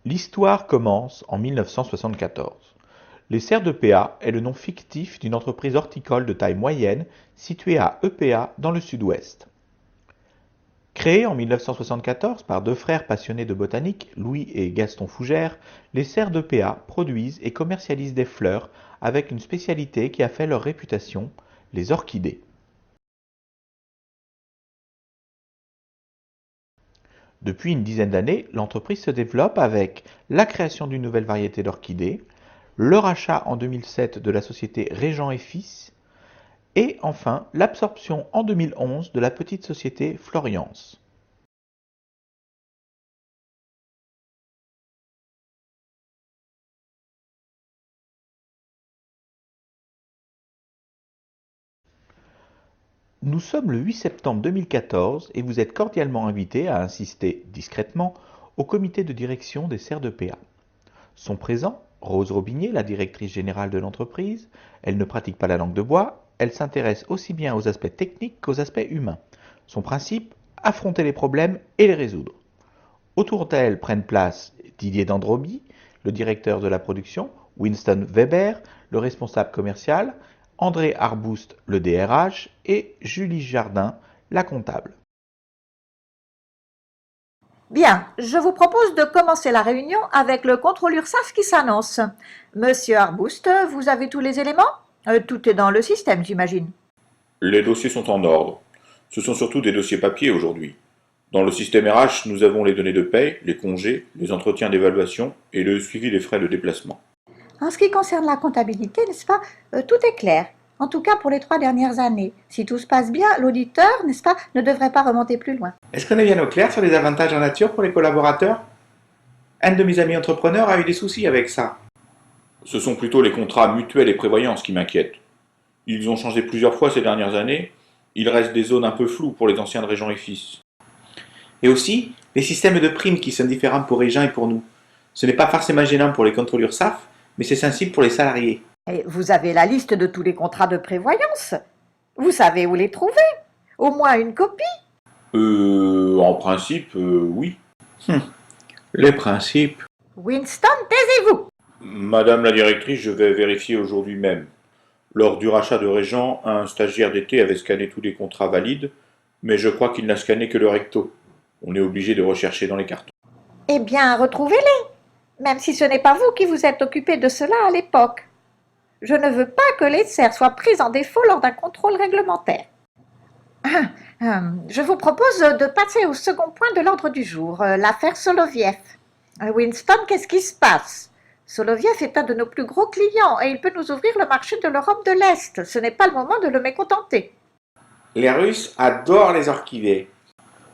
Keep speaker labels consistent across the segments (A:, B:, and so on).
A: L'histoire commence en 1974. Les serres de PA est le nom fictif d'une entreprise horticole de taille moyenne située à EPA dans le sud-ouest. Créée en 1974 par deux frères passionnés de botanique, Louis et Gaston Fougère, les serres de PA produisent et commercialisent des fleurs avec une spécialité qui a fait leur réputation, les orchidées. Depuis une dizaine d'années, l'entreprise se développe avec la création d'une nouvelle variété d'orchidées, le rachat en 2007 de la société Régent et Fils, et enfin l'absorption en 2011 de la petite société Floriance. Nous sommes le 8 septembre 2014 et vous êtes cordialement invités à assister discrètement au comité de direction des serres de PA. Sont présents Rose Robinier, la directrice générale de l'entreprise. Elle ne pratique pas la langue de bois, elle s'intéresse aussi bien aux aspects techniques qu'aux aspects humains. Son principe, affronter les problèmes et les résoudre. Autour d'elle prennent place Didier Dandroby, le directeur de la production, Winston Weber, le responsable commercial, André Arboust, le DRH, et Julie Jardin, la comptable.
B: Bien, je vous propose de commencer la réunion avec le contrôle URSSAF qui s'annonce. Monsieur Arboust, vous avez tous les éléments? Tout est dans le système, j'imagine.
C: Les dossiers sont en ordre. Ce sont surtout des dossiers papier aujourd'hui. Dans le système RH, nous avons les données de paie, les congés, les entretiens d'évaluation et le suivi des frais de déplacement.
B: En ce qui concerne la comptabilité, n'est-ce pas, tout est clair. En tout cas pour les 3 dernières années. Si tout se passe bien, l'auditeur, n'est-ce pas, ne devrait pas remonter plus loin.
D: Est-ce qu'on est bien au clair sur les avantages en nature pour les collaborateurs? Un de mes amis entrepreneurs a eu des soucis avec ça.
C: Ce sont plutôt les contrats mutuels et prévoyance qui m'inquiètent. Ils ont changé plusieurs fois ces dernières années. Il reste des zones un peu floues pour les anciens de Régent et Fils.
D: Et aussi, les systèmes de primes qui sont différents pour les gens et pour nous. Ce n'est pas forcément gênant pour les contrôleurs URSSAF, mais c'est sensible pour les salariés.
B: Et vous avez la liste de tous les contrats de prévoyance. Vous savez où les trouver. Au moins une copie.
C: En principe, oui.
D: Les principes.
B: Winston, taisez-vous.
C: Madame la directrice, je vais vérifier aujourd'hui même. Lors du rachat de Régent, un stagiaire d'été avait scanné tous les contrats valides, mais je crois qu'il n'a scanné que le recto. On est obligé de rechercher dans les cartons.
B: Eh bien, retrouvez-les. Même si ce n'est pas vous qui vous êtes occupé de cela à l'époque. Je ne veux pas que les serres soient prises en défaut lors d'un contrôle réglementaire. Je vous propose de passer au second point de l'ordre du jour, l'affaire Soloviev. Winston, qu'est-ce qui se passe? Soloviev est un de nos plus gros clients et il peut nous ouvrir le marché de l'Europe de l'Est. Ce n'est pas le moment de le mécontenter.
D: Les Russes adorent les orchidées.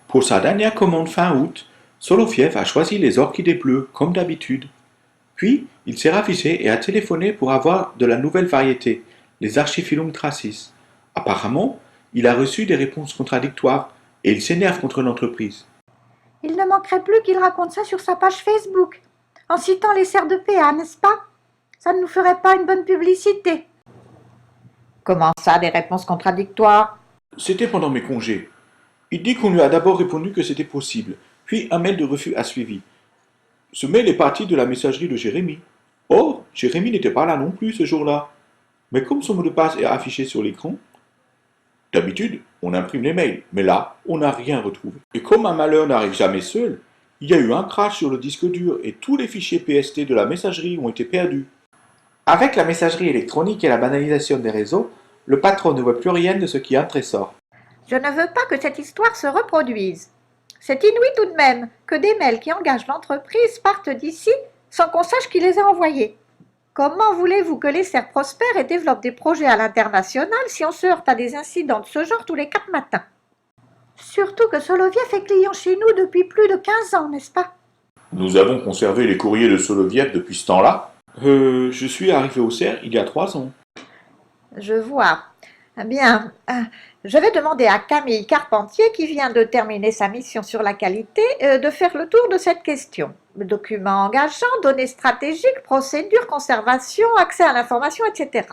D: Pour sa dernière commande fin août, Soloviev a choisi les orchidées bleues, comme d'habitude. Puis, il s'est raffiché et a téléphoné pour avoir de la nouvelle variété, les Archiphyllum tracis. Apparemment, il a reçu des réponses contradictoires et il s'énerve contre l'entreprise.
B: Il ne manquerait plus qu'il raconte ça sur sa page Facebook, en citant les serres de PA, n'est-ce pas? Ça ne nous ferait pas une bonne publicité. Comment ça, des réponses contradictoires?
C: C'était pendant mes congés. Il dit qu'on lui a d'abord répondu que c'était possible, puis un mail de refus a suivi. Ce mail est parti de la messagerie de Jérémy. Or, Jérémy n'était pas là non plus ce jour-là. Mais comme son mot de passe est affiché sur l'écran, d'habitude, on imprime les mails, mais là, on n'a rien retrouvé. Et comme un malheur n'arrive jamais seul, il y a eu un crash sur le disque dur et tous les fichiers PST de la messagerie ont été perdus.
D: Avec la messagerie électronique et la banalisation des réseaux, le patron ne voit plus rien de ce qui entre et sort.
B: Je ne veux pas que cette histoire se reproduise. C'est inouï tout de même que des mails qui engagent l'entreprise partent d'ici sans qu'on sache qui les a envoyés. Comment voulez-vous que les serres prospèrent et développent des projets à l'international si on se heurte à des incidents de ce genre tous les 4 matins? Surtout que Soloviev est client chez nous depuis plus de 15 ans, n'est-ce pas?
C: Nous avons conservé les courriers de Soloviev depuis ce temps-là. Je suis arrivé au CERF il y a 3 ans.
B: Je vois. Bien, je vais demander à Camille Carpentier, qui vient de terminer sa mission sur la qualité, de faire le tour de cette question. Documents engageants, données stratégiques, procédures, conservation, accès à l'information, etc.